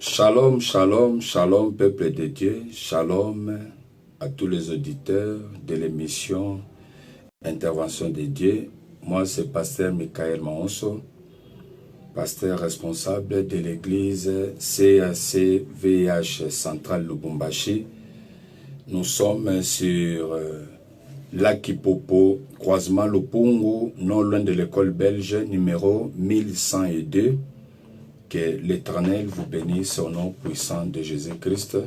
Shalom, shalom, shalom, peuple de Dieu, shalom à tous les auditeurs de l'émission Intervention de Dieu. Moi, c'est pasteur Michael Maonso, pasteur responsable de l'église CAC VH Centrale Lubumbashi. Nous sommes sur Lakipopo, croisement Lopungu, non loin de l'école belge numéro 1102. Que l'Éternel vous bénisse au nom puissant de Jésus-Christ.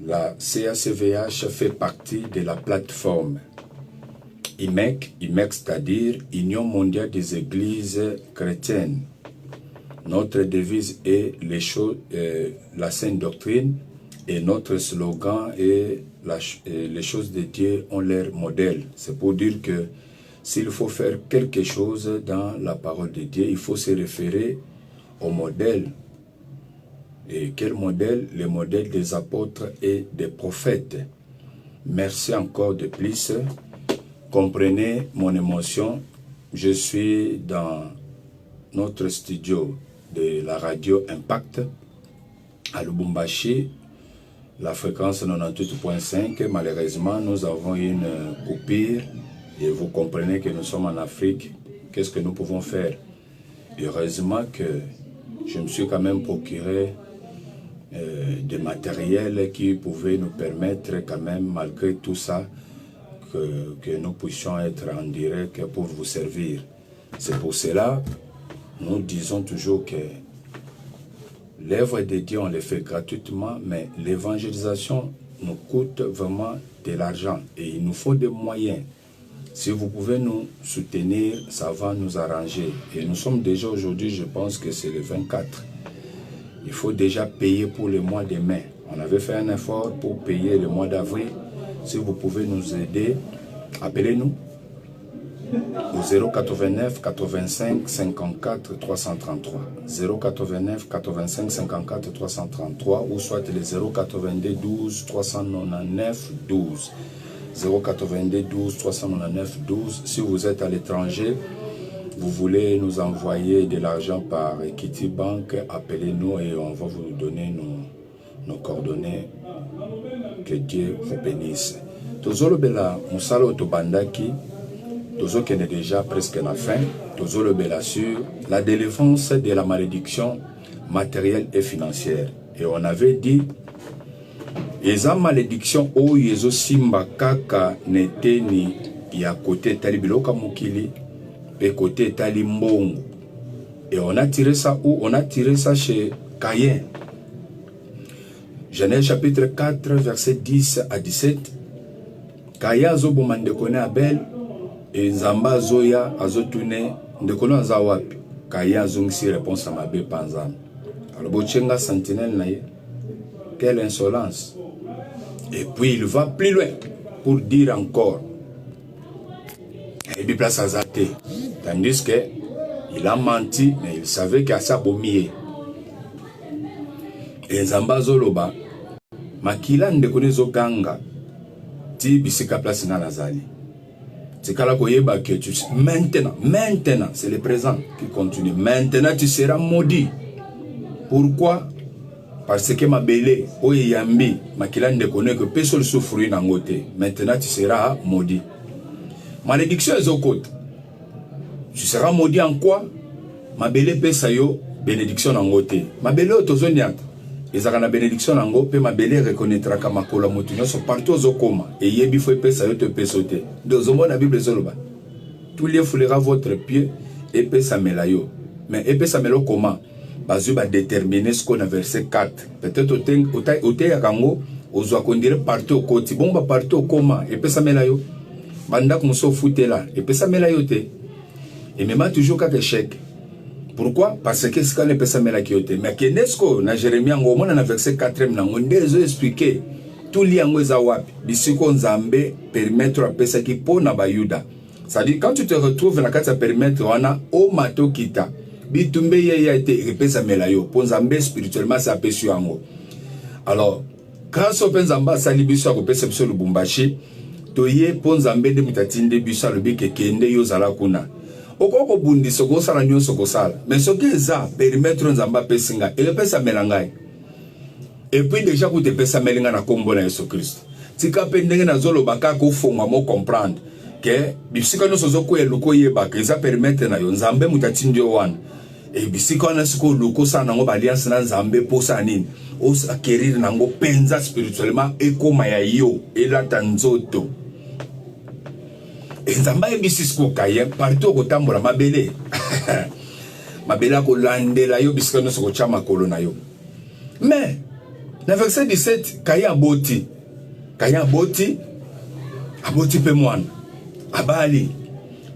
La CACVH fait partie de la plateforme IMEC, c'est-à-dire Union mondiale des églises chrétiennes. Notre devise est la sainte doctrine et notre slogan est les choses de Dieu ont leur modèle. C'est pour dire que s'il faut faire quelque chose dans la parole de Dieu, il faut se référer au modèle. Et quel modèle? Le modèle des apôtres et des prophètes. Merci encore de plus. Comprenez mon émotion. Je suis dans notre studio de la radio Impact à Lubumbashi, la fréquence 98.5. Malheureusement, nous avons une coupure et vous comprenez que nous sommes en Afrique. Qu'est-ce que nous pouvons faire? Heureusement que je me suis quand même procuré des matériels qui pouvaient nous permettre quand même, malgré tout ça, que nous puissions être en direct pour vous servir. C'est pour cela, nous disons toujours que l'œuvre de Dieu, on le fait gratuitement, mais l'évangélisation nous coûte vraiment de l'argent et il nous faut des moyens. Si vous pouvez nous soutenir, ça va nous arranger. Et nous sommes déjà aujourd'hui, je pense que c'est le 24. Il faut déjà payer pour le mois de mai. On avait fait un effort pour payer le mois d'avril. Si vous pouvez nous aider, appelez-nous au 089 85 54 333. 089 85 54 333 ou soit le 082 12 399 12. 082 12 399 12. Si vous êtes à l'étranger, vous voulez nous envoyer de l'argent par Equity Bank, appelez-nous et on va vous donner nos coordonnées. Que Dieu vous bénisse. Tozolo bela musalo tobandaki, tozo kene déjà presque la fin. Tozolo bela sur la délivrance de la malédiction matérielle et financière. Et on avait dit eza malédiction oyo ezo simba kaka neteni ya côté tali biloka mukili et côté tali mbongo. Et on a tiré ça où? On a tiré ça chez Caïn. Genèse chapitre 4 verset 10 à 17. Caïn azoboma ndekone Abel et Nzamba zoya azotune ndekone aza wapi? Caïn azongisi réponse à mabe panzam. Alors bochenga sentinelle na ye. Quelle insolence! Et puis il va plus loin pour dire encore et puis place à Zate. Tandis que il a menti, mais il savait qu'il y a ça bomier. Et Zamba Zoloba, Makila ndekone zokanga, ti bisika place na nazali. C'est kala koyeba que tu maintenant, c'est le présent qui continue. Maintenant tu seras maudit. Pourquoi? Parce que ma belle, oyambi, makila ndekone que personne souffrir dans côté. Maintenant tu seras maudit. Malédiction est au côté. Tu seras maudit en quoi? Ma belle pesa yo bénédiction en côté. Ma belle otozoniat. Ezaka na bénédiction nango pe ma belle reconnaîtra ka makola motunyo so partout ozokoma et yebi fo pesa yo te pesote. Dozomo na Bible zoloba. Tout lieu foulera votre pied et pesa melayo. Mais et pesa melo comment? Bazu va déterminer ce qu'on a verset 4. Peut-être au ya kango ozwa kondire partout au côté. Bon ba partout au comment et pesa melayo. Banda kumso foutela et pesa melayo te. Et même toujours quelque chèque. Pourquoi? Parce que c'est quand les pesa melayo te. Mais kenesko na Jérémie ngo mona na verset 4e na ngo ndezo expliquer tout liango za wapi. Bisiko nzambe permettre à pesa ki pona ba Yuda. Ça dit quand tu te retrouves dans la carte permettre wana o mato kita. Bitumbe ya été pesa melayo pour nzambe spirituellement ça pesa yango. Alors grâce au nzamba sali biso ko pesa biso Lubumbashi toye pour nzambe de mutatinde biso lobi ke kende yo zala kuna. okoko bundi soko sala nyo soko sala mais ce que ça périmètre nzamba pesinga et pesa melangai et puis déjà ku te pesa melinga na kombo na Yesu Christ tika pe ndenge na zolo baka ko fonga mo comprendre que bisika no sozo ko eluko yeba que ça permettre na yo nzambe mutati wana et bisika na siko luko sana ngo alliance na nzambe posa nini o acquérir nango penza spirituellement et koma ya yo ela tanzoto et nzamba ebisisiko kaye partout ko tambola mabele mabela ko landela yo bisika no soko chama kolo na yo mais na verset 17 kaya boti pe mwana abali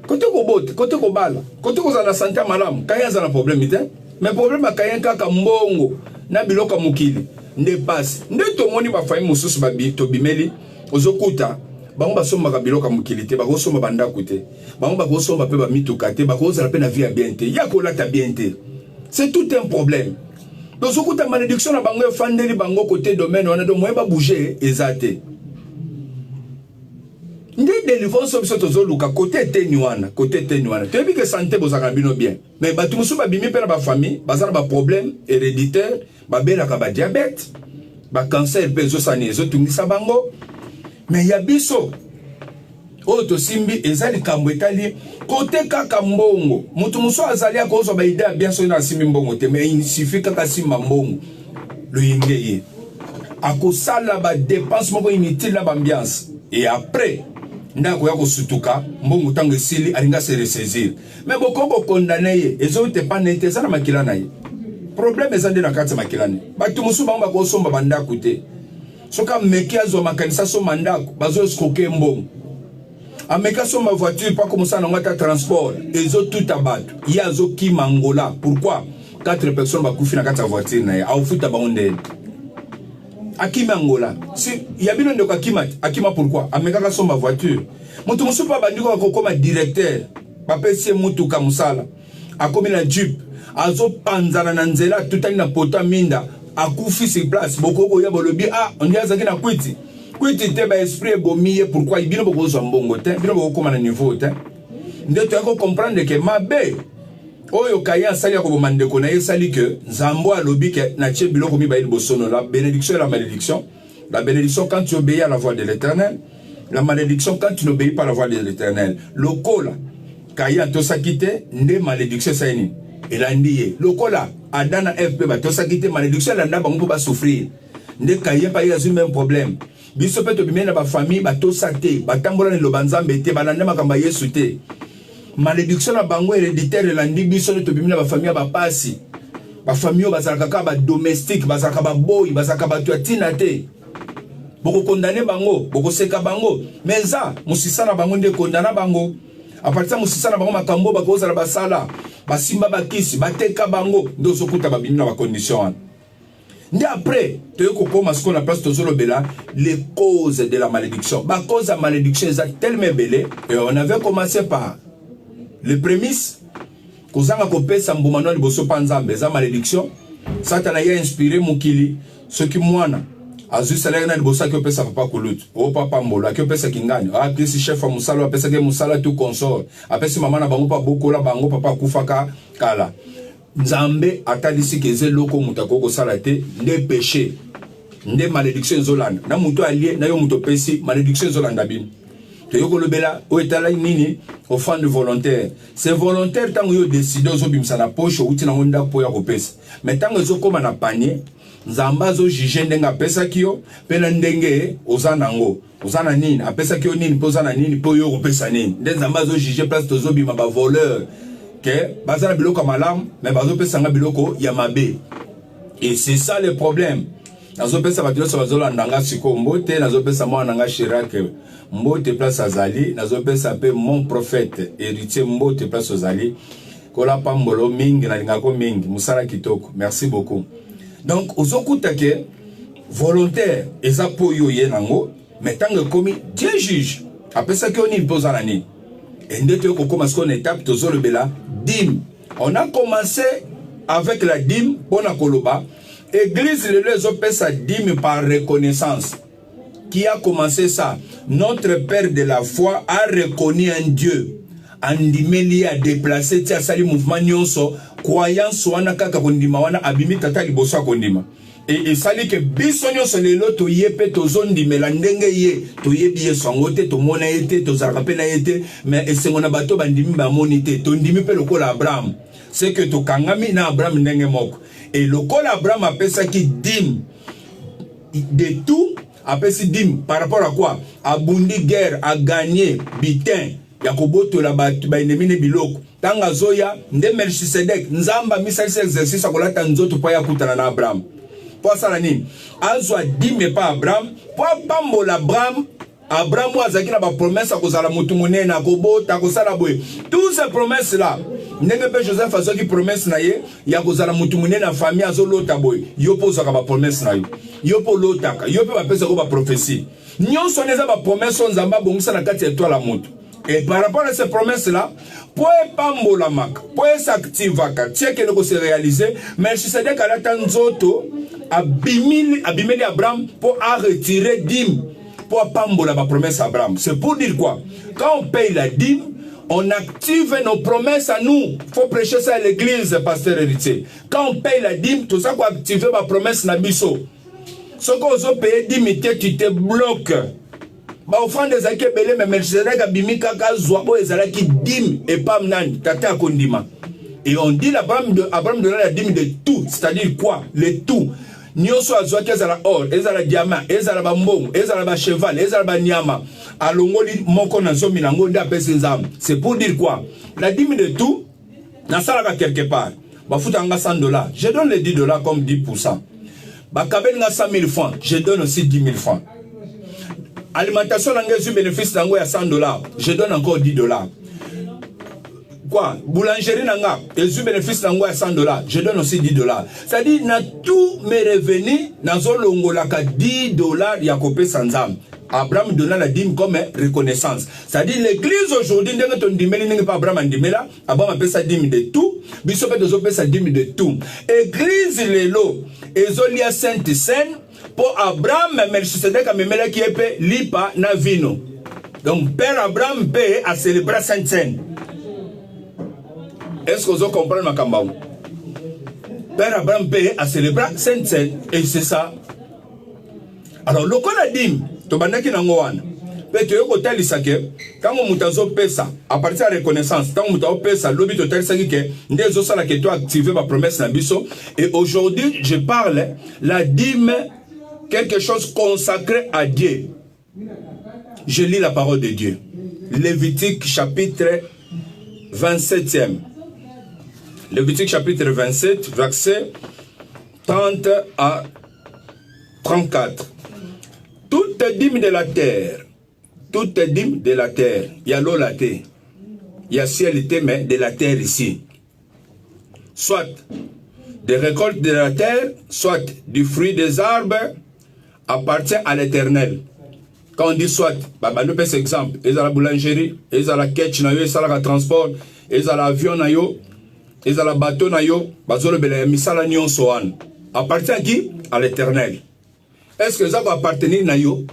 côté ko boti côté ko bala côté ko za na santé malamu kaya za na problème ite mais problème kaya kaka mbongo na biloka mukili nde passe nde to moni ba fayi mususu ba bi to bimeli ozokuta bango basomba ka biloka mukili te bako somba banda kute bango bako somba pe ba mituka te bako za pe na vie ya bien te ya ko lata bien te c'est tout un problème. Donc, ce que malédiction a bango fandeli bango côté domaine, on a de moins bouger exacté. Ndé délivrance sur ce zoluka côté tenuana. Tu as vu que santé bozaka bino bien. Mais batu musu ba bimi pe na ba famille, bazana ba problème héréditaire, ba bela ka ba diabète, ba cancer pe zo sani zo tungisa bango. Mais ya biso Oto simbi ezali kambwetali côté kaka mbongo mutu muso azali akozo ba idea bien so na simbi mbongo te mais il suffit kaka simba mbongo le yingeye akosala ba dépense moko inutile na ambiance et après ndako ya kosutuka mbongo tango esili alinga se ressaisir mais bokoko condamner ye ezo te pas n'intéressant na makila na ye problème ezande na kati makila ne batu muso ba ko somba bandako te soka meki azo makanisa so mandako bazo escroquer mbongo ameka so ma voiture pas comme ça na ngata transport ezo tout abattu yazo ki mangola pourquoi 4 personnes ba kufi na kata voiture na ya au futa ba onde akima angola si yabino ndo akima pourquoi ameka so ma voiture mutu musu pa bandiko ko koma directeur ba pesi mutu ka musala akomi na jeep azo panzana na nzela tutali na pota minda akufi sur place bokoko ya bolobi on dit azaki na kwiti te ba esprit bomiye pourquoi ibino boko zo mbongo te bino boko koma na niveau te nde to ko comprendre que mabe oyo kaya sali ko bomandeko na yesali que nzambo alobi ke na tie biloko mi ba il bosono la bénédiction et la malédiction. La bénédiction quand tu obéis à la voix de l'Éternel, la malédiction quand tu n'obéis pas à la voix de l'Éternel. Lokola kaya to sakite nde malédiction ça ni elandi lokola adana fp ba to sakite malédiction la ndaba ngo ba souffrir nde kaya pa yazu même problème. Biso pe to bimena ba famille ba to sate ba tambola ne lobanzambe te ba nanda makamba Yesu te malédiction na bango héréditaire la ndi biso to bimena ba famille ba pasi ba famille ba zalaka ka ba domestique ba zalaka ba boy ba zalaka ba tuatina te boko condamner bango boko seka bango mais ça musisa na bango nde condamner bango a partir musisa na bango makambo ba kozala ba sala ba simba ba kisi ba teka bango ndo sokuta ba bimena ba condition. Et après, tu as ce qu'on appelle les causes de la malédiction. La cause de la malédiction est tellement belle. Et on avait commencé par les prémices. Quand on a coupé ça, on a dit la malédiction. Ça t'a inspiré Moukili. Ce qui moi, azu salaire na libosa ki opesa papa kulutu o papa mbola ki opesa kingani apesi chef musala apesa ke musala tout consort apesi mama na bango pa bokola bango papa kufaka kala. Nzambe atalisi keze loko mutako ko salate nde péché nde malédiction zolanda na muto allié na yo muto pesi malédiction zolanda bin te yoko lobela o etala nini offrande volontaire c'est volontaire tango yo décider zo bimsa na poche uti na onda po ya ko pesa mais tango zo koma na panier nzamba zo juger ndenga pesa kiyo pena ndenge ozanango ozana nini apesa kiyo nini pozana nini po yo ko pesa nini nde nzamba zo juger place to zo bima ba voleur que bazala biloko malam mais bazo pesanga biloko ya mabe et c'est ça le problème nazo pesa batilo so bazo landanga siko mbote nazo pesa mwana nga Chirac mbote place azali nazo pesa pe mon prophète héritier mbote place azali kola pambolo mingi na lingako mingi musala kitoko merci beaucoup. Donc ozokuta ke volontaire eza po yo ye nango mais tango komi Dieu juge apesa ke oni pozana ni et dès que on commence une étape to le bela dîme. On a commencé avec la dîme pour la koloba. Église les autres sa dîme par reconnaissance. Qui a commencé ça? Notre Père de la foi a reconnu un Dieu andimeli a déplacé tia sali mouvement nyonso croyance wana kaka kondima wana abimi tata liboso akondima et sali ke biso nyonso lelo toye pe tozondimela ndenge ye toyebi yesu yango te tomona ye te tozalaka mpe na ye te mais esengo na bato bandimi bamoni te tondimi mpe lokola Abraham c'est que tokangami na Abraham ndenge moko et lokola Abraham apesaki dîme de tout apesi dîme par rapport à quoi abundi guerre a gagné bitin ya kobotola baennemi ne biloko tanga zoya nde Melchisedek nzamba misalisi exercice akolata nzoto po ya kutana na Abraham po asala nini azwa dîme pa Abraham po apambola Abraham azaki na bapromese akozala motu monene akobota akosala boye tous ces promesses là ndenge mpe Joseph azwaki promesse na ye ya kozala motu monene na famille azolota boye yo mpo ozwaka bapromese na yo mpo olotaka yo mpe bapesako baprophétie nyonso wana eza bapromese oyo Nzambe abongisa na kati ya etwala motu et par rapport à ces promesses là po epambolamaka po esactivaka tiekende kose réaliser Melchisedek alata nzoto abimeli Abraham po aretirer dîme pour pambola la promesse à Abraham. C'est pour dire quoi? Quand on paye la dîme, on active nos promesses à nous. Il faut prêcher ça à l'église, pasteur héritier. Quand on paye la dîme, tout ça pour activer ma promesse na biso. Ce qu'on a payé dîme, tu te bloques. Bah, au fond des acquis belé, mais Melchisedek a bimi kaka zoabo et zalaki dîme et pas mnan, tata akondima. Et on dit Abraham donne la dîme de tout. C'est-à-dire quoi? Le tout. Nyonso azwaki ezala or, ezala diamant, ezala bambongo, ezala ba cheval, ezala ba nyama. Alongoli moko na zomi nango nde apesi Nzambe. C'est pour dire quoi? La dîme de tout, nasalaka quelque part. Bafuta nga $100. Je donne les $10 comme 10%. Bakabeli nga 100 000 francs, je donne aussi 10 000 francs. Alimentation nanga ezu bénéfice nango ya $100, je donne encore $10. Quoi? Boulangerie nanga, ezu bénéfice nango ya $100, je donne aussi $10. C'est-à-dire, na tous mes revenus, nazo longolaka $10 ya kopesa Nzambe. Abraham donna la dîme comme reconnaissance. C'est-à-dire, l'église aujourd'hui, ndenge tondimeli ndenge pa Abraham andimela, Abraham appelle sa dîme de tout, bisope tozo appelle sa dîme de tout. Église lelo, ezolia sainte seine, pour Abraham, Melchisedek a memela qui est lipa na vino. Donc, Père Abraham paye à célébrer sainte seine. Est-ce que vous comprenez ma kambao? Père Abraham paye à célébrer sainte seine. Et c'est ça. Alors, le qu'on a dit, tu vas dire qu'il y a un ouan. Mais tu as dit que quand on a pesa, à partir de la reconnaissance, quand on a pesa, l'objet total, c'est que des autres là que tu as activé ma promesse dans biso. Et aujourd'hui, je parle la dîme, quelque chose consacré à Dieu. Je lis la parole de Dieu. Lévitique chapitre 27e. Lévitique chapitre 27, verset 30 à 34. Toute dîme de la terre, toute dîme de la terre, il y a l'eau la terre, il y a ciel mais de la terre ici. Soit des récoltes de la terre, soit du fruit des arbres, appartient à l'Éternel. Quand on dit soit, nous prenons exemple, ils ont la boulangerie, ils ont la ketch, ils ont le transport, ils ont l'avion, ils ont le bateau, ils ont le misala nyon soan. Appartient à qui? À l'Éternel. Est-ce que ça va appartenir à yo?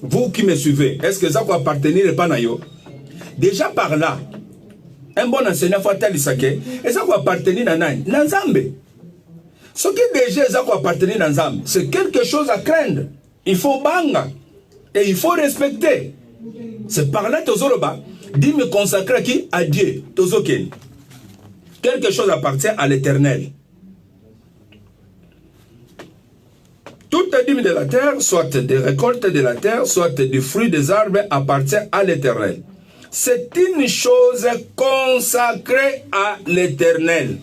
Vous qui me suivez, est-ce que ça va appartenir pas à yo? Déjà par là, un bon enseignant faut tel isake, et ça va appartenir à Nzambe. Ce qui déjà ça va appartenir à Nzambe, c'est quelque chose à craindre. Il faut banga et il faut respecter. C'est par là tozoloba, dit me consacrer à qui? À Dieu. Tozoken. Quelque chose appartient à l'Éternel. Toute dîme de la terre, soit des récoltes de la terre, soit des fruits des arbres, appartient à l'Éternel. C'est une chose consacrée à l'Éternel.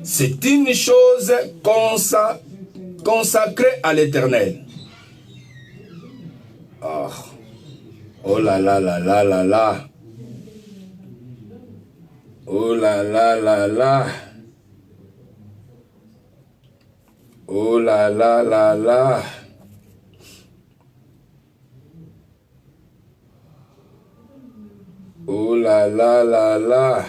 C'est une chose consacrée à l'Éternel. Oh. Oh là là là là là là. Oh là là là là. Oh là là là là. Oh là là là là.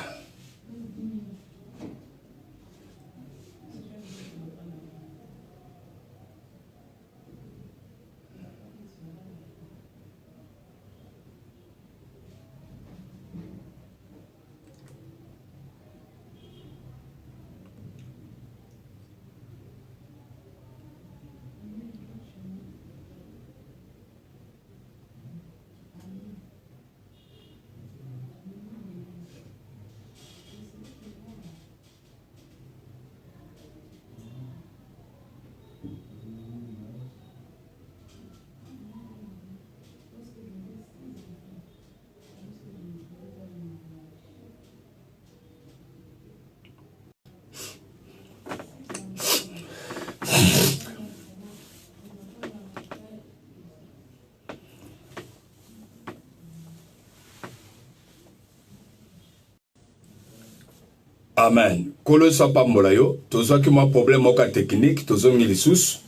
Amen. Kolo so pa mbolayo, tozo ki mwa problème moka technique, tozo ngilisus.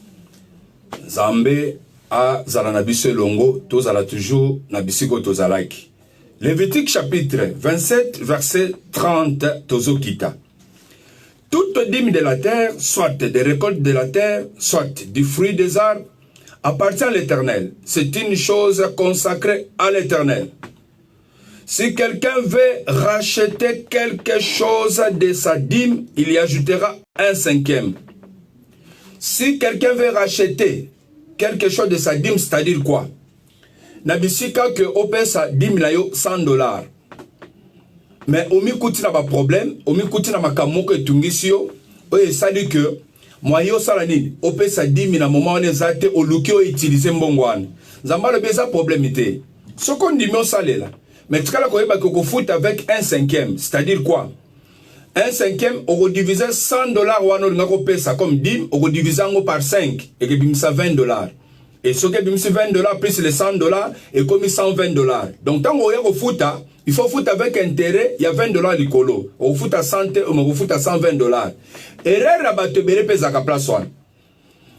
Zambe a zala na biso longo, tozala toujours na bisiko tozalaki. Lévitique chapitre 27, verset 30, tozo kita. Toute dîme de la terre, soit des récoltes de la terre, soit du fruit des arbres, appartient à l'Éternel. C'est une chose consacrée à l'Éternel. Si quelqu'un veut racheter quelque chose de sa dîme, il y ajoutera un cinquième. Si quelqu'un veut racheter quelque chose de sa dîme, c'est-à-dire quoi? Nabisika que opé sa dîme la yo $100. Mais omi kuti na ba problème, omi kuti na makamoko etungisio, oye ça dit que moi yo sala nini, opé sa dîme na moment on ezate oluki o utiliser mbongwana. Nzamba le beza problème ité. Ce qu'on dit mais on salela. Mais tu as qu'on fout avec un cinquième. C'est-à-dire quoi? Un cinquième, on va diviser $100 ou on paye ça comme dîme, on va diviser par 5 et que bimsa $20. Et ce que bimsa $20 plus les $100 et comme $120. Donc tant qu'on fout, il faut foutre avec intérêt, il y a $20 du colo. On fout à 100 ou on fout à $120. Erreur rabat te bere pesa ka place one.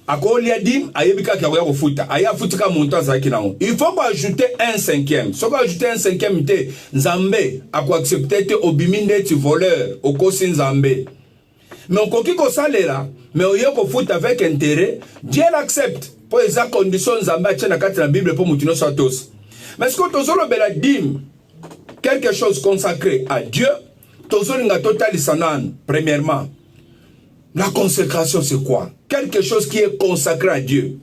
Ako li adim ayebika ka ya kofuta aya futika montant za kinango. Il faut ajouter un cinquième. Si on ajouter un cinquième te Nzambe ako accepter te obiminde ti voleur okosi Nzambe. Mais on koki ko salela mais oyo ko futa avec intérêt, Dieu l'accepte. Pour les conditions Nzambe tient na kati na Bible pour mutino sa tous. Mais ce que tozolo bela dim quelque chose consacré à Dieu, tozolo nga total sanan premièrement. La consécration, c'est quoi? Quelque chose qui est consacré à Dieu.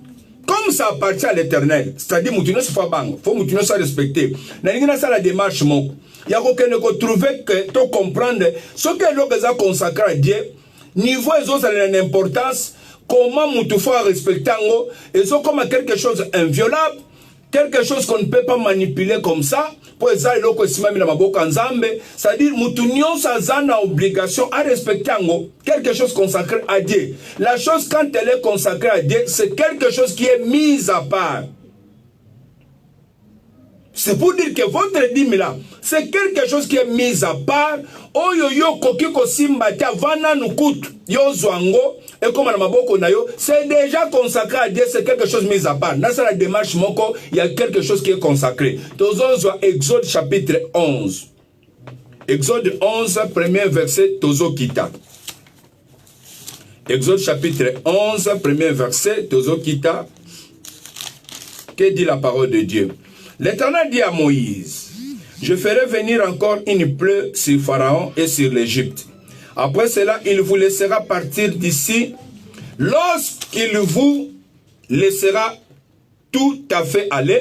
Comme ça appartient à l'Éternel, c'est-à-dire, il faut ça respecter. Il y a la démarche. Il y a aucun trouver que tu comprendre ce que l'on a consacré à Dieu. Niveau ils ont une importance. Comment il faut respecter ils ont comme quelque chose inviolable, quelque chose qu'on ne peut pas manipuler comme ça. C'est-à-dire, Moutounion ça a obligation à respecter quelque chose consacré à Dieu. La chose, quand elle est consacrée à Dieu, c'est quelque chose qui est mis à part. C'est pour dire que votre dîme là, c'est quelque chose qui est mis à part. Oyoyo kokiko simbata vana nukut yo zwango et comme na maboko na yo, c'est déjà consacré à Dieu, c'est quelque chose mis à part. Dans la démarche moko, il y a quelque chose qui est consacré. Tozo Exode chapitre 11. Exode 11 premier verset tozo kita. Exode chapitre 11 premier verset tozo kita. Que dit la parole de Dieu? L'Éternel dit à Moïse: je ferai venir encore une plaie sur Pharaon et sur l'Égypte. Après cela, il vous laissera partir d'ici. Lorsqu'il vous laissera tout à fait aller,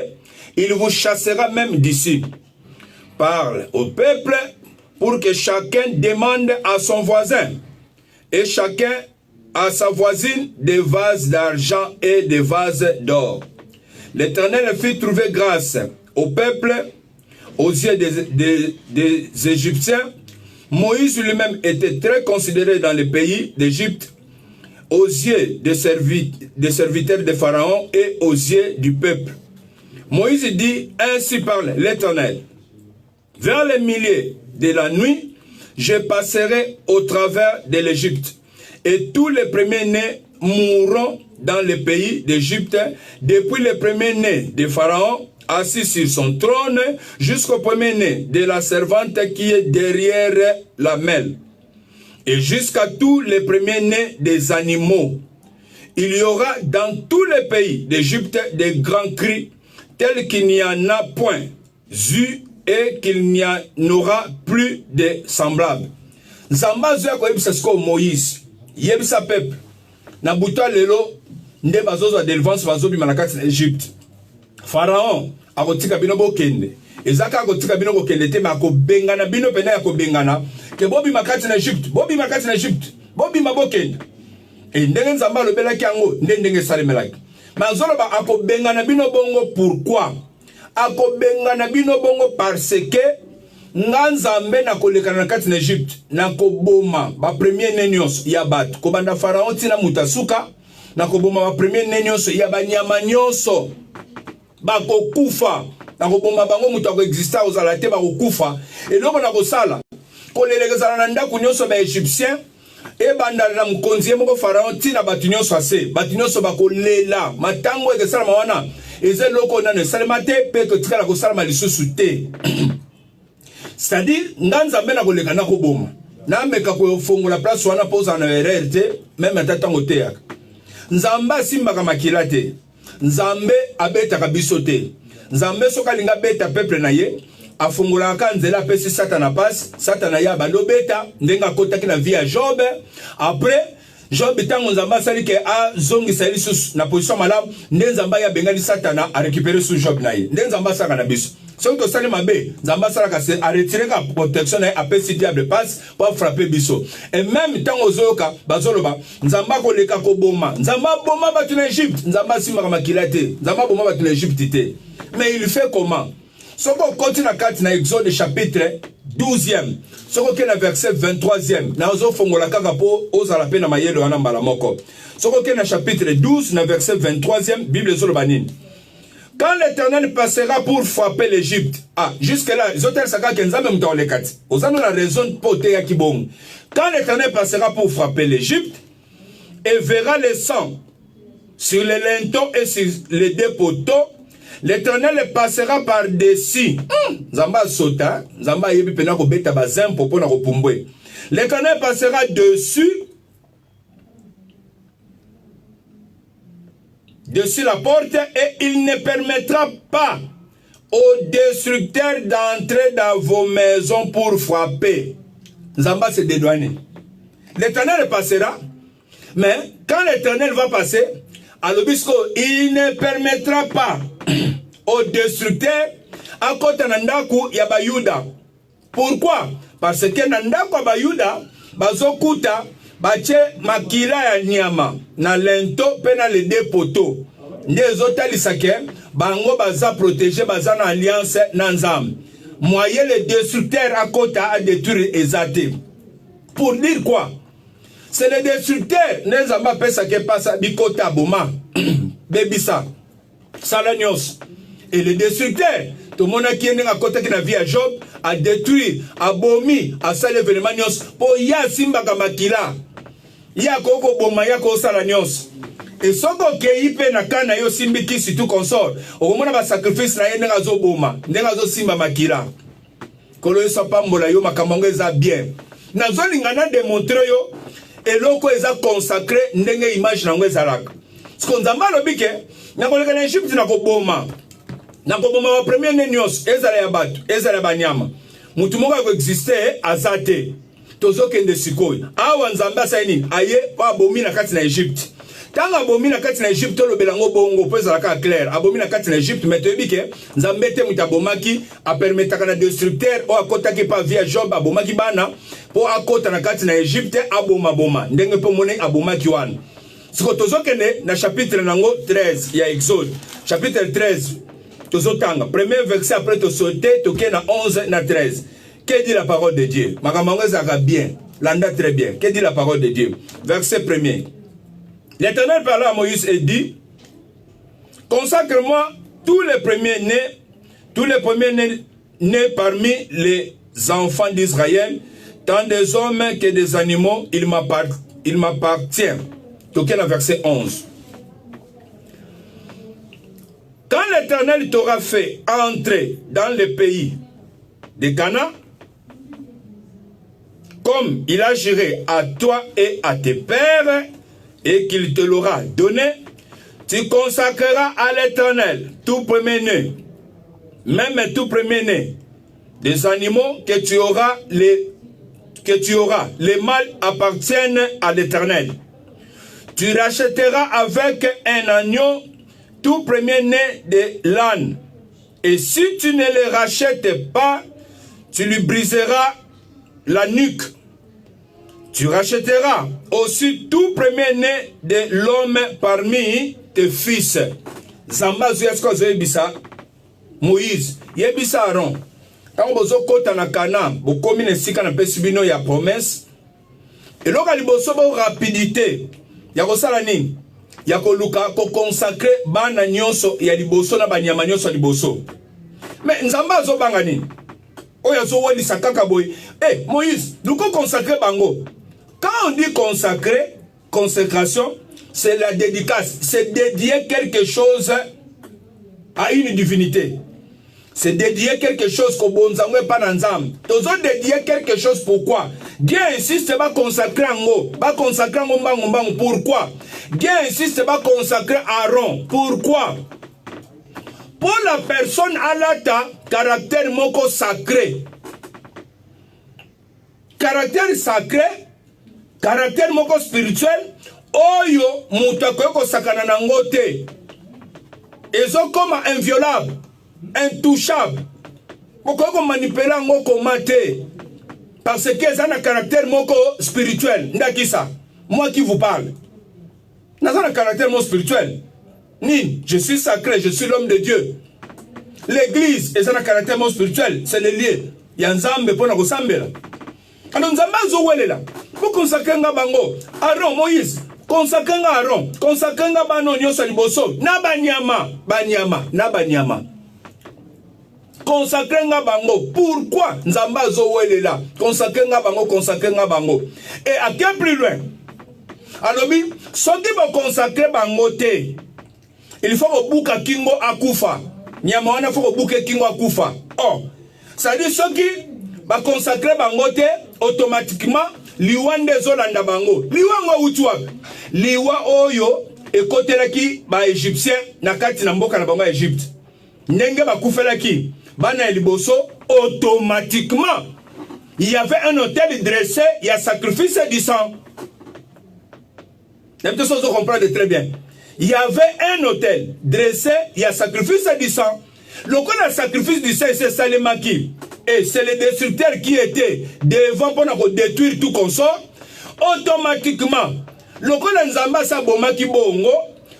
il vous chassera même d'ici. Parle au peuple pour que chacun demande à son voisin et chacun à sa voisine des vases d'argent et des vases d'or. L'Éternel fit trouver grâce au peuple aux yeux des Égyptiens. Moïse lui-même était très considéré dans le pays d'Égypte aux yeux des serviteurs de Pharaon et aux yeux du peuple. Moïse dit: ainsi parle l'Éternel. Vers les milliers de la nuit, je passerai au travers de l'Égypte, et tous les premiers-nés mourront dans le pays d'Égypte, depuis le premier-né de Pharaon, assis sur son trône, jusqu'au premier-né de la servante qui est derrière la mêle, et jusqu'à tous les premiers-nés des animaux. Il y aura dans tous les pays d'Égypte des grands cris, tels qu'il n'y en a point eu et qu'il n'y en aura plus de semblables. Nzamba zoya ko yebisa siko Moïse, yebisa peuple, na buta lelo nde bazozo a délivrance bazobi manakati na Égypte. Pharaon akotika bino bokende. Ezaka akotika bino bokende te mako bengana bino pena ya ko bengana ke bobi makati na Égypte, bobi makati na Égypte, bobi mabokende. Et ndenge Nzamba lobelaki yango ndenge salemelaki. Mazolo ba ako bengana bino bongo pourquoi? Ako bengana bino bongo parce que Nzambe na kolekana na kati na Égypte na koboma ba premier nenios ya bat ko banda Pharaon tina mutasuka na koboma ba premier nenios ya banyama nyonso ba kokufa na koboma bango mutu ko exista ozala te ba kokufa et loko na kosala koleleka na ndako nyonso ba égyptien e banda na mkonzi moko pharaon tina batu nyonso ase batu nyonso bakolela matango ekesala mawana eze loko na ne salemate pe que tikala ko salama lisusu te. C'est-à-dire nganza mena koleka na koboma na meka ko fongola place wana poza na erreur te même tatango te yak nzamba simba makila te nzambe abeta kabiso te nzambe soka linga beta peuple na ye afungola ka nzela pesi satana passe satana ya bando beta ndenga kotaki na vie ya Job. Après Job tango nzamba sali ke a zongi sali sus na position malamu nzamba ya bengani satana a récupérer sous Job na ye nzamba saka na biso so to sali mabe nzamba sala ka se a retirer ka protection na a pesi diable passe pour frapper biso et même tango zoka bazoloba nzamba ko leka ko boma nzamba boma batu na Égypte nzamba simaka makila te nzamba boma batu na Égypte te. Mais il fait comment? Soko continue à 4 na Exode chapitre 12e. Soko ke na verset 23e. Na ozo fongola kaka po ozala pe na mayelo wana mbala moko. Soko ke na chapitre 12 na verset 23e Bible zolo banini. Quand l'Éternel passera pour frapper l'Égypte. Ah, jusque là, les hôtels saka kenzame mtaole kati. Ozano la raison pote ya kibong. Quand l'Éternel passera pour frapper l'Égypte et verra le sang sur les linteaux et sur les deux poteaux, l'Éternel passera par-dessus. Zamba sota, Zamba yebi pena ko beta bazem popo na ko pumbwe. L'Éternel passera dessus la porte et il ne permettra pas aux destructeurs d'entrer dans vos maisons pour frapper. Zamba se dédouaner. L'Éternel passera, mais quand l'Éternel va passer, à l'obisco, il ne permettra pas aux destructeurs à côté nandaku ya bayuda. Pourquoi? Parce que nandaku ya bayuda bazokuta bache makila ya nyama na lento pena le deux poteaux. Ndezota lisake bango baza protégé baza na alliance na nzambe. Moyen les destructeurs à côté à détruire ezate. Pour dire quoi? C'est les destructeurs nzamba pesa ke pasa bikota boma bebisa salanios. Et les destructeurs, tout le monde qui est à côté de la vie à Job, a détruit, a bomi, a salé événement pour ya simba kamakila. Ya koko boma ya ko salanios. Et soko keipe na kana yo simbi ki si tout consort. Au moment ba sacrifice na yene ngazo boma, ngazo simba makila. Kolo yo sapambola yo makamongo eza bien. Nazo lingana démontrer yo eloko eza consacré ndenge image na ngwe zalaka. Parce que nzamba lobike, na koleka na Egypte na ko boma. Na koboma wa premier nenyos ezala ya batu ezala banyama mutu moko ko exister azate tozo kende sikoyi awa nzamba saini aye pa bomi na kati na Egypte tanga bomi na kati na Egypte lo belango bongo po ezala ka clair abomi na kati na Egypte metebike nzambe te mutabomaki a permetaka na destructeur o akotaki pa via Job abomaki bana po akota na kati na Egypte aboma boma ndenge po mone abomaki wana siko tozo kende na chapitre nango 13 ya Exode chapitre 13 premier verset après te sauter, toqué na 11 na 13. Que dit la parole de Dieu? Makamango zaka bien, landa très bien. Que dit la parole de Dieu? Verset 1er. L'Éternel parla à Moïse et dit: consacre-moi tous les premiers nés parmi les enfants d'Israël, tant des hommes que des animaux, il m'appartient. Toqué na verset 11. Quand l'Éternel t'aura fait entrer dans le pays de Canaan, comme il a juré à toi et à tes pères, et qu'il te l'aura donné, tu consacreras à l'Éternel tout premier-né, même tout premier-né des animaux que tu auras, les mâles appartiennent à l'Éternel. Tu rachèteras avec un agneau tout premier-né de l'âne. Et si tu ne le rachètes pas, tu lui briseras la nuque. Tu rachèteras aussi tout premier-né de l'homme parmi tes fils. Zamba zuesko zoebisa Moïse, yebisa Aaron. Quand bozo kota na Canaan, bokomi na sika na pesibino ya promesse. Et loka liboso bo rapidité. Ya kosala nini? Ya koluka ko consacrer bana nyonso ya liboso na banyama nyonso liboso. Mais nzamba zo banga nini? Oyazo wali sakaka boy. Eh, Moïse, nous consacrer bango. Quand on dit consacrer, consécration, c'est la dédicace. C'est dédier quelque chose à une divinité. C'est dédier quelque chose qu'au bon zangwe pananzam. Ils ont dédié quelque chose pourquoi? Dieu insiste pas consacrer en haut. Pas consacrer en haut. Pourquoi? Dieu insiste pas consacrer Aaron. Pourquoi? Pour la personne alata, caractère moko sacré. Caractère sacré, caractère moko spirituel, oyo mutakoyoko sakana nangote. Ils ont comme inviolable. Intouchable. Pourquoi manipuler ngoko mate? Parce que ça a un caractère moko spirituel. Ndakisa. Moi qui vous parle. Ça a un caractère moko spirituel. Ni, je suis sacré, je suis l'homme de Dieu. L'église, ça a un caractère moko spirituel. C'est le lieu. Il y a un zambe pour nous sambela. Alors nous avons un là. Pour consacrer nga bango. Aaron, Moïse. Consacrer nga Aaron. Consacrer nga bano nyosa liboso. Na banyama. Na banyama. Consacrer nga bango. Pourquoi Nzamba zowe là? Consacrer nga bango. Et à quel plus loin? Alors, ce qui va consacrer bango te, il faut que bouka kingo akufa. Nyamawana faut que bouka kingo akufa. Oh, ça dit ce qui va consacrer bango te, automatiquement, liwa ndezolanda bango. Liwa ngo utuwa. Liwa oyo, ekotelaki ba Égyptien, nakati na mboka na bango Égypte. Ndenge bakufelaki. Bana liboso, automatiquement, il y avait un hôtel dressé, il y a sacrifice du sang. Les deux choses comprennent très bien. Il y avait un hôtel dressé, il y a sacrifice du sang. Le coup de sacrifice du sang, c'est Salemaki. Et c'est le destructeur qui était devant pour détruire tout consort. Automatiquement, le coup de Nzamba Sabomaki Bongo,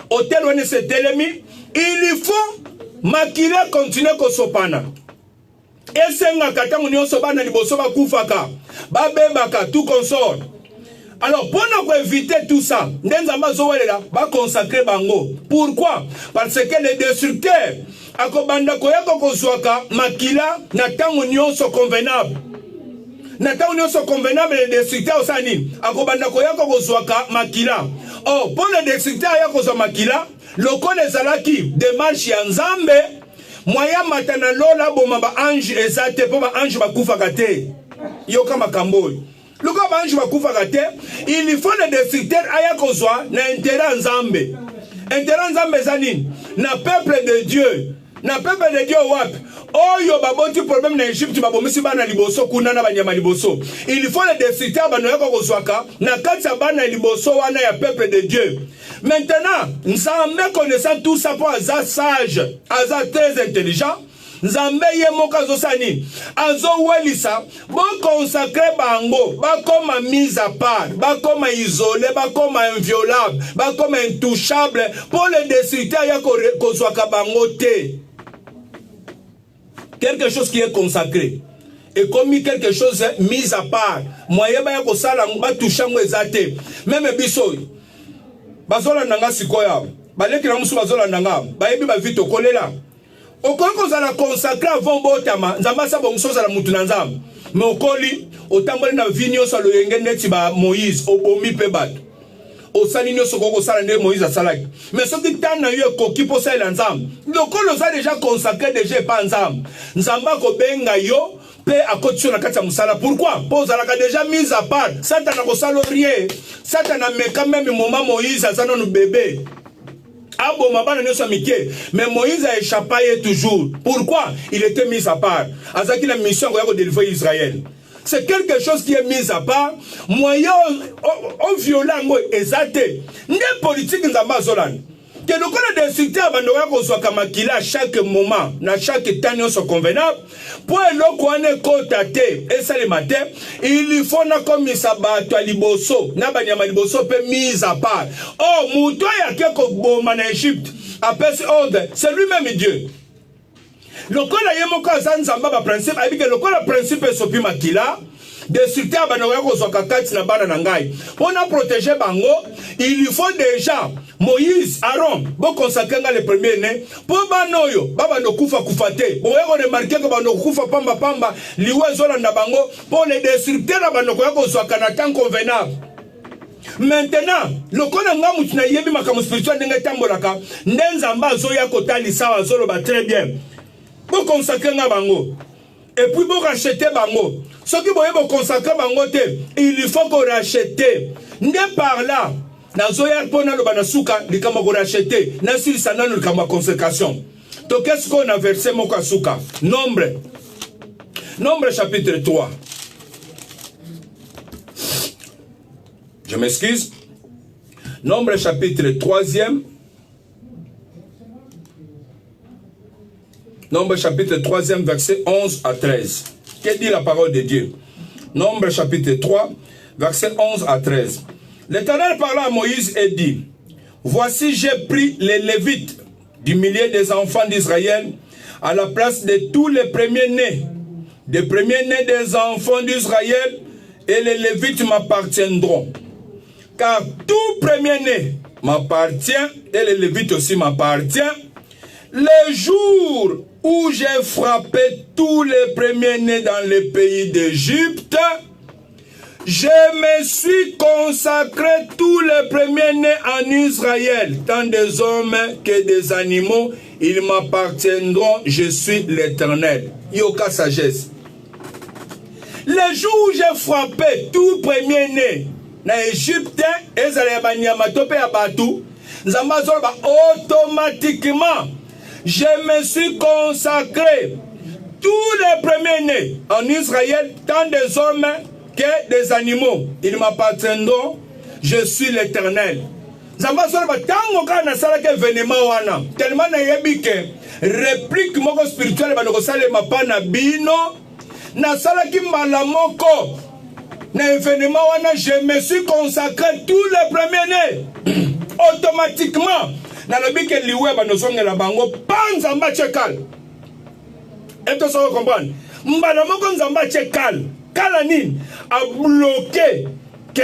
hôtel où on s'est éliminé, il faut makila continue kosopana. Esenga katangu nyonso bana liboso bakufaka. Babebaka tout consort. Alors pour éviter tout ça, Nzamba zowelela ba consacrer bango. Pourquoi? Parce que le destructeur akobanda koyako kozwaka makila na tangu nyonso convenable. Na tangu nyonso convenable le destructeur osani akobanda koyako kozwaka makila. Oh, pour le destructeur ya kozwa makila, loko ezalaki démarche ya Nzambe moya matana lola boma ba ange ezate po ba ange bakufaka te yoka makambo loko ba ange bakufaka te il faut le destructeur aya kozwa na intérêt Nzambe zani na peuple de Dieu wapi oyo baboti problème na Égypte babomisi bana liboso kuna na banyama liboso il faut le destructeur banoyaka kozwaka na kati ya bana liboso wana ya peuple de Dieu. Maintenant, Nzambe connaissant tout ça pour Aza sage, Aza très intelligent, Nzambe yemoka zosani, Azo welisa, bon consacré bango, ba comme mise à part, ba comme isolé, ba comme inviolable, ba comme intouchable, pour le destructeur ya kozwaka bango te. Quelque chose qui est consacré. Et comme quelque chose mis à part, moyen ba ya kosala ba touchango ezate, même biso bazola nanga sikoya baleki na musu bazola nanga bayebi ba vite okolela okoko za la consacrer avant botama Nzamba sa bonso za la mutu na Nzamba mais okoli otamboli na vinyo sa loyenge neti ba Moïse obomi pe bato osali nyoso koko sala nde Moïse asalaki mais soki tana yo koki po sala Nzamba lokolo za déjà consacré déjà pas Nzamba ko benga yo pe akotio na kati ya musala. Pourquoi? Pour zalaka déjà mise à part. Satan na kosalo rien. Satan na meka même moment Moïse azana no bébé. Abo mabana nyoso mike. Mais Moïse a échappé toujours. Pourquoi? Il était mis à part. Azaki la mission ko délivrer Israël. C'est quelque chose qui est mis à part. Moyen au violent mo ezate. Nde politique Nzamba zolani. Que le cas de destructeur bandoya kozwaka makila à chaque moment, na chaque temps sont convenable. Pour le kone kota te, et ça le matin, il faut na comme sabato liboso, na banyama liboso pe mise à part. Oh, mouto ya keko boma na Égypte, après ce ordre, c'est lui-même Dieu. Le cas de Yemoko Nzamba ba principe, a dit que le cas de principe est sopi makila, destructeur banoko kozwa kakati na bana na ngai. On a protégé bango, il faut déjà Moïse, Aaron, bon consacrer le premier né, pour banoyo, baba no kufa kufate. Bon, on remarqué que bano kufa pamba pamba, liwe zola na bango, pour les destructeurs banoko kozwa kanatan convenable. Maintenant, le kona nga mutina yebi makamu spirituel ndenge tambolaka, ndenzamba zoya kotali sawa zolo ba très bien. Bon consacrer nga bango. Et puis bon racheter bango. Ce qui bon consacrer bango te, il faut qu'on rachète. Nde par là, na zoya pona lo banasuka likama ko racheter, na sili sana no likama consécration. Donc qu'est-ce qu'on a versé mon kasuka? Nombre chapitre 3. Je m'excuse. Nombre chapitre 3e. Nombre chapitre 3e, verset 11 à 13. Que dit la parole de Dieu? Nombre chapitre 3, verset 11 à 13. L'Éternel parla à Moïse et dit, voici j'ai pris les Lévites du milieu des enfants d'Israël à la place de tous les premiers-nés. Des premiers-nés des enfants d'Israël, et les Lévites m'appartiendront. Car tout premier-né m'appartient, et les Lévites aussi m'appartiennent. Le jour où j'ai frappé tous les premiers-nés dans le pays d'Égypte, je me suis consacré tous les premiers-nés en Israël, tant des hommes que des animaux, ils m'appartiendront, je suis l'Éternel. Yoka sagesse. Le jour où j'ai frappé tout premier-né dans l'Égypte, automatiquement, je me suis consacré tous les premiers-nés en Israël, tant des hommes que des animaux. Ils m'appartiendront, je suis l'Éternel. Tellement réplique moko spirituelle na salaki malamoko na événement wana, je me suis consacré tous les premiers-nés. Automatiquement na lobi ke liwe banosongela bango panzamba chekal. Et to so comprendre mbala moko nzamba chekal kala nini a bloqué que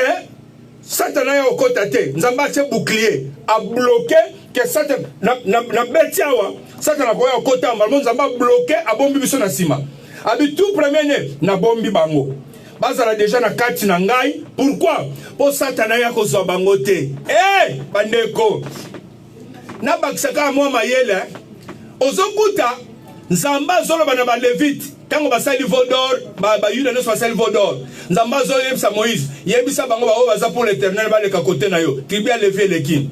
Satan a okotate nzamba che bouclier a bloqué que Satan na betiawa Satan a koya okota mbala nzamba bloqué a bombi biso na sima. Abi tout premier né na bombi bango. Bazala déjà na kati na ngai. Pourquoi? Pour Satan ya kozwa bango te. Eh bandeko. Na bakisaka mwa mayele. Ozokuta nzamba zolo bana ba Levite. Tango basali vodor, ba yuda no basali vodor. Nzamba zolo yebisa Moïse. Yebisa bango ba o baza pour l'Éternel ba le kakote na yo. Tribu a levé l'équipe.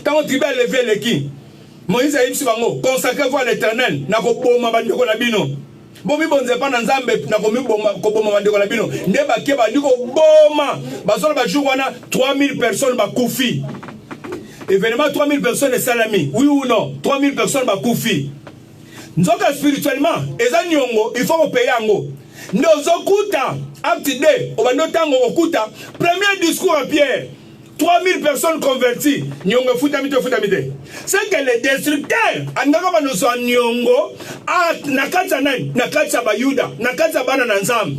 Tango tribu a levé l'équipe. Moïse a yebisa bango consacrez-vous à l'Éternel. Na ko boma bandeko na bino. Bomi bonze pa na nzambe na komi boma ko boma bandeko na bino. Nde ba ke ba ndiko boma. Bazolo ba jour wana 3000 personnes ba kufi. Événement 3000 personnes et salami. Oui ou non? 3000 personnes ba kufi. Nzoka spirituellement, eza nyongo, il faut payer ango. Nozokuta, up-to-date, obanotango okuta, premier discours à Pierre, 3000 personnes converties, nyongo futamite. C'est que les destructeurs, andaka banoso nyongo, nakatsa nani, nakatsa bayuda, nakatsa bana nanzam.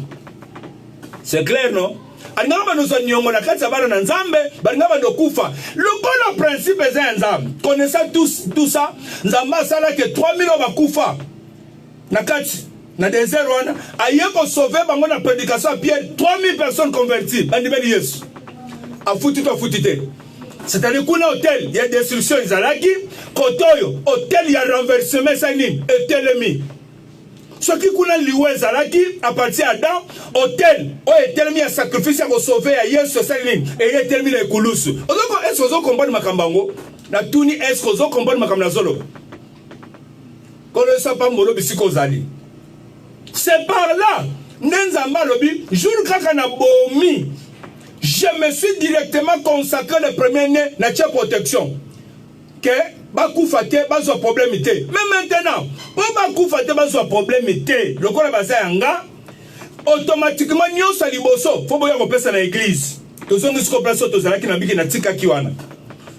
C'est clair, non? Andaka banoso nyongo, nakatsa bana nanzambe, bandaka banokufa. Le principe est un nzam. Connaissant tout ça, nzamba sala que 3000 bakufa. Nakati, na désert wana, ayeko sauver bango na prédication à Pierre, 3000 personnes converties. Bandibeli Yesu. Afutite. C'est-à-dire qu'on a hôtel, il y a destruction izalaki, kotoyo, hôtel il y a renversement sanim, et telemi. Ce qui kuna liwe zalaki à partir d'Adam, hôtel, est tellement un sacrifice à sauver à Yesu salim, et il est tellement les koulous. Est-ce que vous comprenez ma kambango? Na tuni est-ce que vous comprenez ma kamnazolo? Quand le sapin molo bisiko zali. C'est par là, Nenzamba lobi, jour kakana bomi. Je me suis directement consacré le premier-né na tia protection. Que bakoufate bazo problème té. Mais maintenant, pour bakoufate bazo problème té, le kola bazanga automatiquement nyo saliboso, faut boya kopesa na église. Tozongi siko plaso tozalaki na biki na tika kiwana.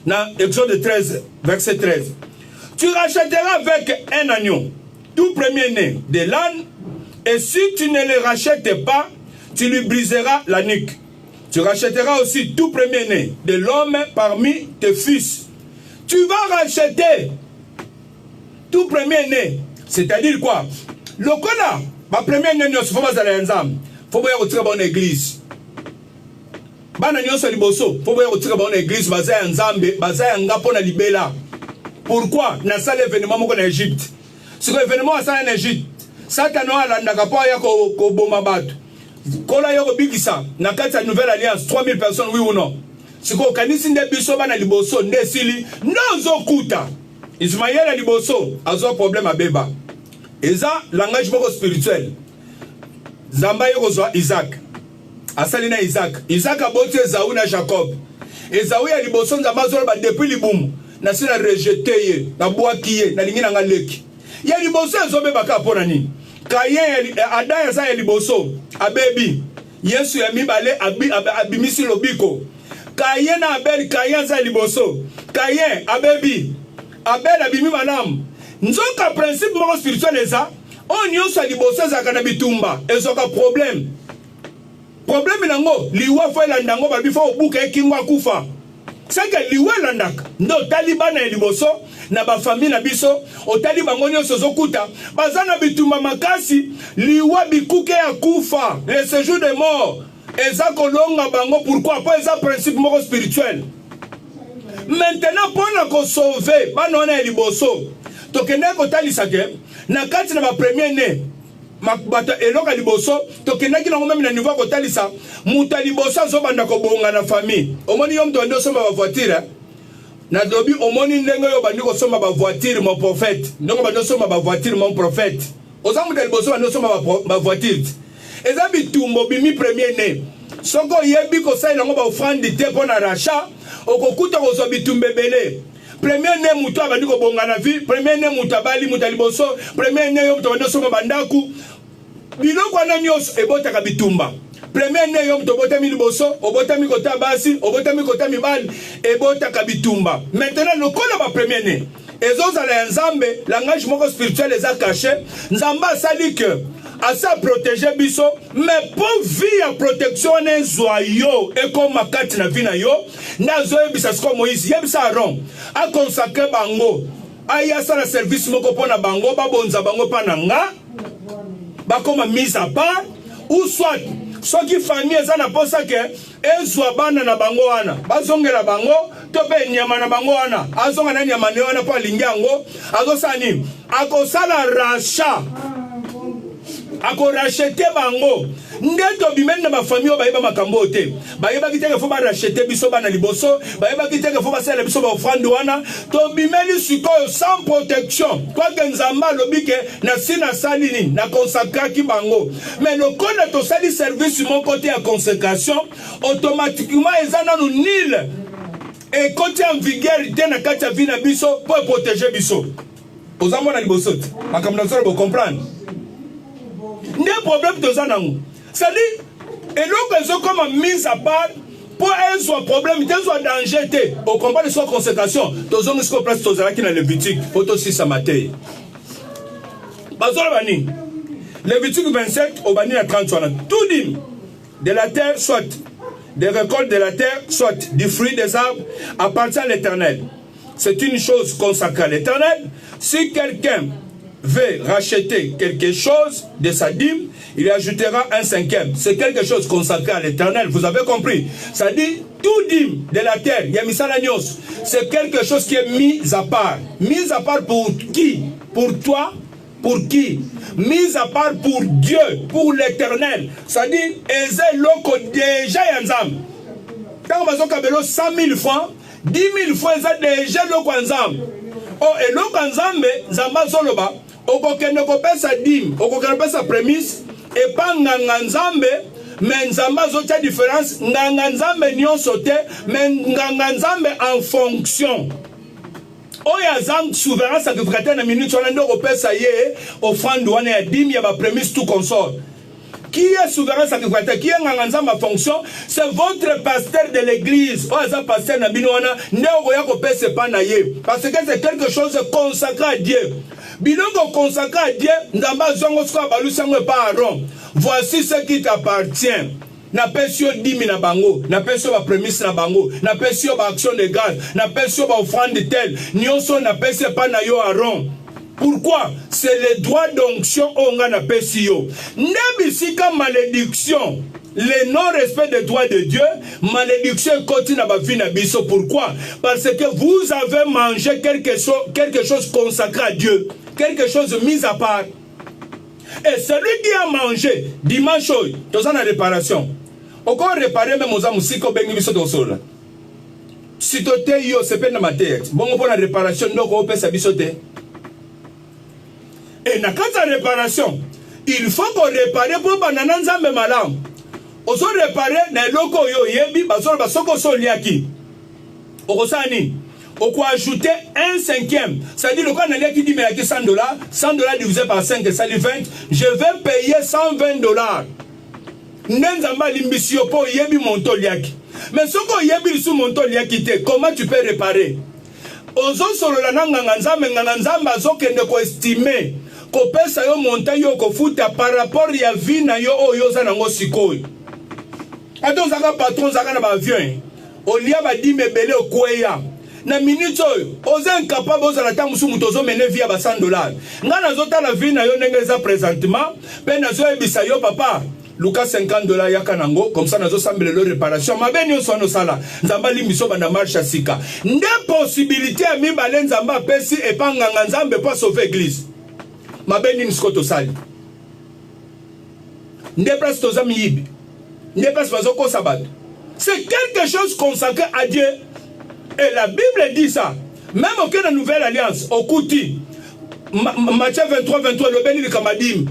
Na Exode 13 verset 13. Tu rachèteras avec un agneau, tout premier-né de l'âne, et si tu ne le rachètes pas, tu lui briseras la nuque. Tu rachèteras aussi tout premier-né de l'homme parmi tes fils. Tu vas racheter tout premier-né. C'est-à-dire quoi? Le cona, ma premier-né, il faut pas aller ensemble. Il faut pas retirer mon église. Bana nyonso liboso, faut pas retirer mon église, basé en Zambie, basé en Gapon à Libéla. Pourquoi? Na salle événement en Égypte. Ce événement en Égypte. Satano alandaka po ya ko boma bato. Kola yo bikisa na kati ya nouvelle alliance 3000 personnes oui ou non. Siko kanisi nde biso bana liboso nde sili nozo kuta. Ismaël liboso azo problème à beba. Eza langage moko spirituel. Zamba yo kozwa Isaac. Asali na Isaac. Isaac aboti Esaü na Jacob. Esaü ya liboso nzamba zo ba depuis libumu. Na sina rejeté ye, na boaki ye, na lingi na ngaleki. Ya liboso ezo beba ka pona nini? Kayen Adam ya sa liboso abebi Yesu ya mibale abimisi lobiko. Kayen na Abel, Kayen sa liboso. Kayen abebi Abel abimi manam. Nzoka principe moko spirituel eza on nyonso liboso za kana bitumba ezoka problème. Problème nango liwa fo elandango ba bifo obuka ekingwa kufa. Seke liwa landaka ndo talibana liboso na ba famille na biso otali bango nyonso zokuta bazana bitumba makasi liwa bikuke ya kufa le séjour de mort eza kolonga bango pourquoi pas eza principe moko spirituel. Maintenant pour na sauver bana na liboso tokende kotalisa ke na kati na ba premier né makbata eloka liboso tokende ki na même na niveau kotalisa muta liboso zo banda ko bonga na famille omoni yom to ndo somba ba voiture na dobi omoni ndenge yo bandi ko somba ba voiture mon prophète ndongo bando somba ba voiture mon prophète ozamu de liboso bando somba ba voiture eza bitumbo bimi premier né soko yebi ko sai nango ba offrande te pona rachat okokuta ko zo bitumbe belé. Premier né muto abandi ko bonga na vie, premier né muto abali muto liboso, premier né yo muto soma bandaku. Biloko na nyos ebota ka bitumba. Premier né yo muto bota mi liboso, obota mi kota basi, obota mi kota mi bali, ebota ka bitumba. Maintenant le kola ba premier né. Ezoza la nzambe, langage moko spirituel eza caché, nzamba sali que asa protéger biso mais pour vie protection ne zoyo et comme makati na vie na yo na zoyo bisa sko Moïse yebisa Aaron a consacrer bango aya sala service moko pona bango ba bonza bango pananga ba koma mise à part ou soit soki famille eza na posa ke ezwa bana na bango wana bazongela bango to pe nyama na bango wana azonga na nyama ne wana pa lingango azosani akosala rachat ako racheter bango ndeto bimene na famille ba yeba makambo te ba yeba kiteke fo ba racheter biso bana liboso ba yeba kiteke fo ba sala biso ba offrande wana to bimeli sikoyo sans protection kwa nzamba lobike na sina salini na consacrer ki bango mais le code to sali service mon côté à consécration automatiquement ezana no nil et côté en vigueur de na kati vie na biso pour protéger biso ozamona liboso makambo na solo bo comprendre. N'est problème de ça non. C'est-à-dire, et donc ils ont comme mise à part pour un soit problème, un soit danger au combat de soit consécration. Tous hommes sont presque tous qui dans Lévitique, photo 6 à matin. Bazolabani, Lévitique 27 au bani à 30 tout dit de la terre soit des récoltes de la terre soit du fruit des arbres appartient à l'Éternel. C'est une chose consacrée à l'Éternel. Si quelqu'un veut racheter quelque chose de sa dîme, il ajoutera un cinquième. C'est quelque chose consacré à l'Éternel. Vous avez compris? Ça dit, tout dîme de la terre, c'est quelque chose qui est mis à part. Mis à part pour qui? Pour toi? Pour qui? Mis à part pour Dieu, pour l'Éternel. Ça dit, Eze loko déjà yanzam. Quand on va 100 000 francs, 10 000 francs, déjà loko yanzam. Oh, et loko yanzam, zamba zoloba. Okokende kopesa dim, okokende kopesa prémisse et pas nganga nzambe, mais nzamba zotia différence, nganga nzambe nyonso te, mais nganga nzambe en fonction. Oya zang souverain sacrificateur na minute on ndo kopesa ye offrande wana ya dim ya ba prémisse tout consort. Qui est souverain sacrificateur? Qui est nganga nzambe en fonction? C'est votre pasteur de l'église. Oya pasteur na bino wana ndo oya kopesa pa na ye parce que c'est quelque chose de consacré à Dieu. Bilongo consacré à Dieu, ndamba zongo sko balusango pa Aaron. voici ce qui t'appartient. Na pesio 10 000 na bango, na pesio ba prémisse na bango, na pesio ba action de grâce, na pesio ba offrande tel, nyonso na pesio pa na yo Aaron. Pourquoi? C'est le droit d'onction onga na pesio. Nebisika malédiction, le non-respect des droits de Dieu, malédiction continue na ba vie na biso. Pourquoi? Parce que vous avez mangé quelque chose consacré à Dieu, quelque chose mis à part. Et celui qui a mangé dimanche, tu as la réparation. Encore réparer même aux amusiko bengi biso tosola. Si tu te yo c'est pas na tête. Bon pour la réparation donc on peut s'abisoter. Et na kata réparation, il faut qu'on répare pour banana nzambe malam. Oso réparer na loko yo yebi bazolo basoko so liaki. Okosani. On peut ajouter 1/5. C'est-à-dire, le Canadien qui dit, mais il y a $100, $100 divisé par 5, ça dit 20. Je vais payer $120. Nenzamba limbisio po yebi monto liaki. Mais ce qu'on yebi sous monto liaki te, comment tu peux réparer? Ozo solo la nganganzamba zoke ne ko estimer. Ko pesa yo monta yo ko futa par rapport ya vina yo o yo za nango sikoi. Ato zaka patron zaka na ba avion. Olia ba di mebele okweya. Na minute oyo oza incapable ozala ta musu muto zo mene via ba $100. Nga nazota la vie na yo ndenge za présentement pe nazo ebisa yo papa Lucas $50 yaka nango comme ça nazo sambele le réparation mabeni oso no sala nzamba limbiso bana marche sika nde possibilité ya mibale nzamba pesi epanganga nzambe po sauver église mabeni nskoto sali nde place toza miyibi nde place bazo ko sabat c'est quelque chose consacré à Dieu. Et la Bible dit ça. Même aucune nouvelle alliance, au Kouti, Matthieu 23, le béni de Kamadim,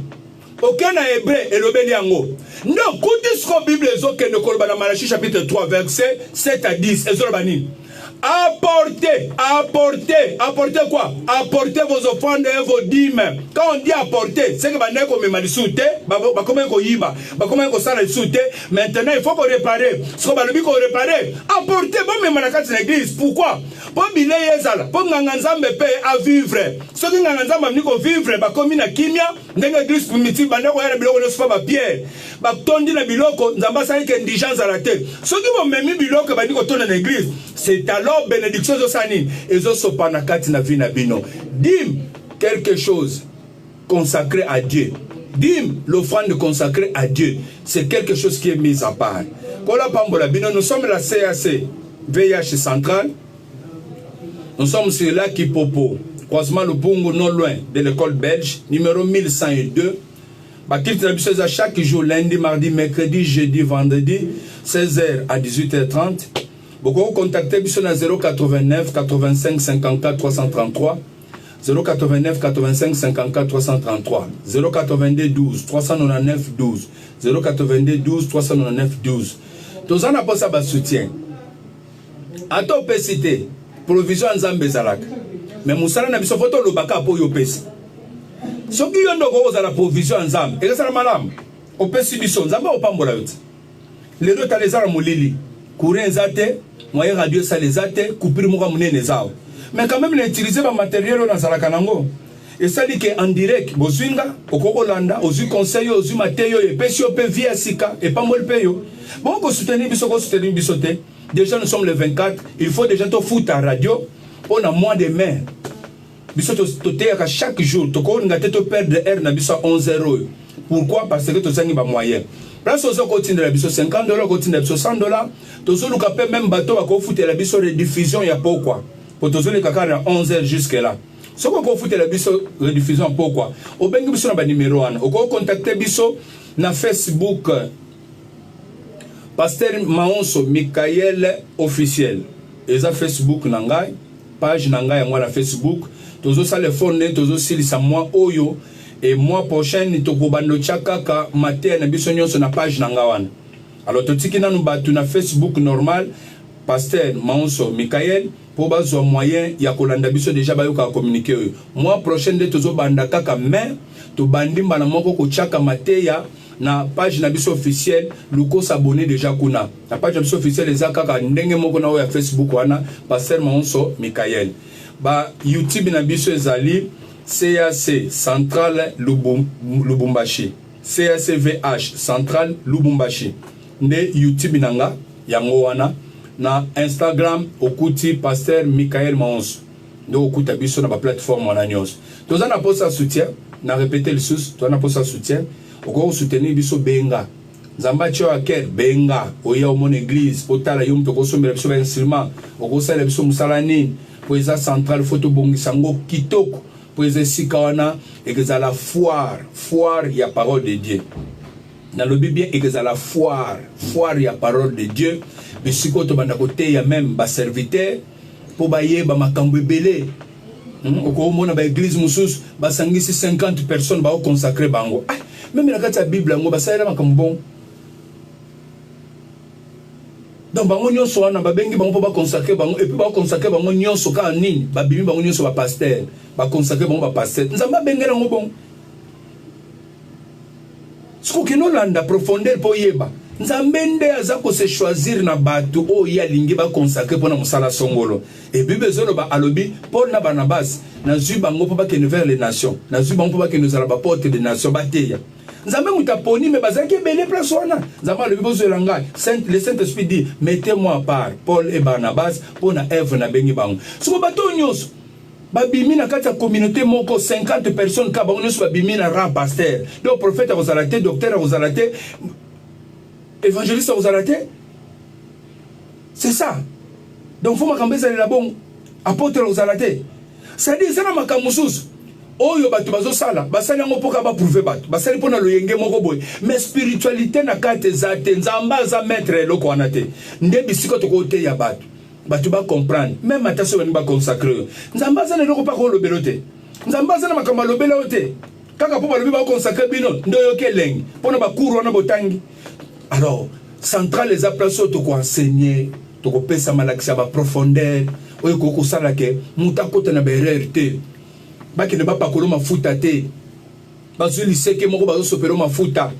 aucun hébreu et le béni ango. Non, Kouti ce que la Bible est aucun de Kolbana Malachi chapitre 3, verset 7 à 10. Apportez quoi? Apportez vos offrandes et vos dîmes. Quand on dit apporter, c'est que maintenant il faut qu'on répare. Ce qu'on va dire qu'on répare. Apportez, bon, mais manakati l'église. Pourquoi? Pour biler yezala, pour nganganzambe paye à vivre. Ce qui nganganzambe amni ko vivre, ba komi na kimia, ndenga église primitive, ba ndeko ya biloko ne soit pas pierre. Ba tondi na biloko, nzamba sa yeke indigence à la tête. Ce qui vont même biloko ba ndiko tondi na l'église, c'est alors bénédiction de Sanine. Et zo sopanakati na vie na bino. Dim quelque chose consacré à Dieu. Dim l'offrande consacrée à Dieu. C'est quelque chose qui est mis à part. Kola pambola bino, nous sommes la CAC VIH centrale. Nous sommes sur la Kipopo, croisement le Pongo non loin de l'école belge, numéro 1102. Chaque jour, lundi, mardi, mercredi, jeudi, vendredi, 16h à 18h30. Vous pouvez contacter sur 089 85 54 333. 089 85 54 333. 082 12 399 12. 082 12 399 12. Tous en apportent ça soutien. À ton cité. Provision nzambe zalaka mais musala na biso foto lobaka po yo pesi soki yo ndoko ozala provision nzambe ezala malamu opesi biso nzambe opambola yote les deux talezala molili courant zate moyen radio ça les ate coupure moko munene zao mais quand même l'utiliser ba matériel on zalaka nango et ça dit que en direct bozwinga okokolanda ozu conseil ozu mateyo et pesi op via sika et pambol peyo bon ko soutenir biso te. Déjà nous sommes le 24, il faut déjà te foutre à radio. On a moins de mains. Chaque jour, tu peux perdre R na 11 €. Pourquoi? Parce que tu as des moyens. Place aux autres $50, $100. Tu as même bateau à foutre la biso de diffusion, il y a pourquoi. Pour te donner à 11 h jusque là. Ce qu'on peut foutre la biso de diffusion, pourquoi? Au bengi biso na numéro 1. On peut contacter biso na Facebook. Pasteur Maonso Michael officiel. Eza Facebook nangai, page nangai ya la Facebook. Tozo sa le phone, tozo silisa moi oyo et mois prochain tokobando chakaka matin na biso nyonso na page nangawana. Alors totiki na nubatu na Facebook normal Pasteur Maonso Michael pour bazwa moyen ya kolanda biso déjà bayoka communiquer. Mois prochain de tozo banda kaka mais to bandimba na moko ko chaka mateya na page na biso officiel luko s'abonner déjà kuna na page na biso officiel ezaka ka ndenge moko na ya Facebook wana Pasteur Maonso Michael ba YouTube na biso ezali CAC Central Lubumbashi CSVH Central Lubumbashi. Nde YouTube nanga yango wana na Instagram okuti Pasteur Michael Maonso. Nde okuta biso na ba plateforme wana nyonso. Toza na posa soutien, na répéter le sous, toza na posa soutien, oko soutenir biso benga. Nzamba tio aker benga oya o mon église otala yom to kosombela biso ba instrument okosala biso musalani po eza central photo bongisa ngo kitoko po eza sika wana ekezala foire ya parole de Dieu. Dans le Bible ekezala foire ya parole de Dieu bisiko to banda kote ya même ba serviteur po baye ba makambo ebele. Oko mona ba église mususu basangisi 50 personnes ba consacrer bango. Même la carte de la Bible ngo basala makambo bon. Donc bango nyonso wana babengi bango po ba consacrer bango et puis ba consacrer bango nyonso ka nini ba bimi bango nyonso ba pasteur ba consacrer bango ba pasteur nzamba bengela ngo bon siko kino landa profondeur po yeba nzambe nde aza ko se choisir na bato o ya lingi ba consacrer pona musala songolo et bible zolo ba alobi Paul na Barnabas na zui bango po ba kene vers les nations na zui bango po ba kene zala ba porte des nations bateya nzambe mutaponi me bazaki bele place wana nzamba le bibo zelanga le Saint-Esprit dit mettez-moi à part Paul et Barnabas pour na œuvre na bengi bango so bato nyonso babimi na kati ya communauté moko 50 personnes ka bango nyonso babimi na rang pasteur donc prophète azalate docteur azalate évangéliste azalate c'est ça donc faut makambeza la bon apôtre azalate ça dit ça na makamususu oyo bato bazosala basali yango poka ba prouver bato basali pona loyenge moko boy mais spiritualité na kate zate nzamba za maître loko wana te nde bisiko to kote ya bato bato ba comprendre même attention bani ba consacrer nzamba za loko pa ko lobelo te nzamba za na makamba lobelo te kaka po ba lobi ba consacrer bino ndoyo keleng pona ba cours wana botangi alors central les aplaso to ko enseigner to ko pesa malakisa ba profondeur oyo ko sala ke mutakota na ba erreur te baki ne ba pakolo mafuta te bazu liseke moko bazo sopero mafuta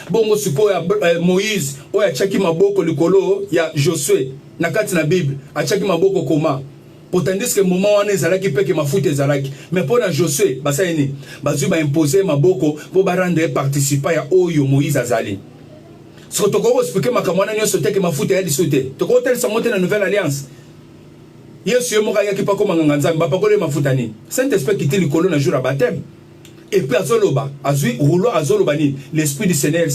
bongo siko ya Moïse oya chaki maboko likolo ya Josué na kati na Bible achaki maboko koma tandis que moment wana ezalaki peke mafuta ezalaki mais pour na Josué basayini bazu ba imposer maboko po ba rendre participant ya oyo Moïse azali siko toko expliquer makamwana nyonso te ke mafuta ya lisote toko tel samote na nouvelle alliance Yesu yomoka yaki pa koma nganzambe bapakole mafuta ni Saint-Esprit kiti likolo na jour à baptême et puis azoloba azui roulo azoloba ni l'esprit du Seigneur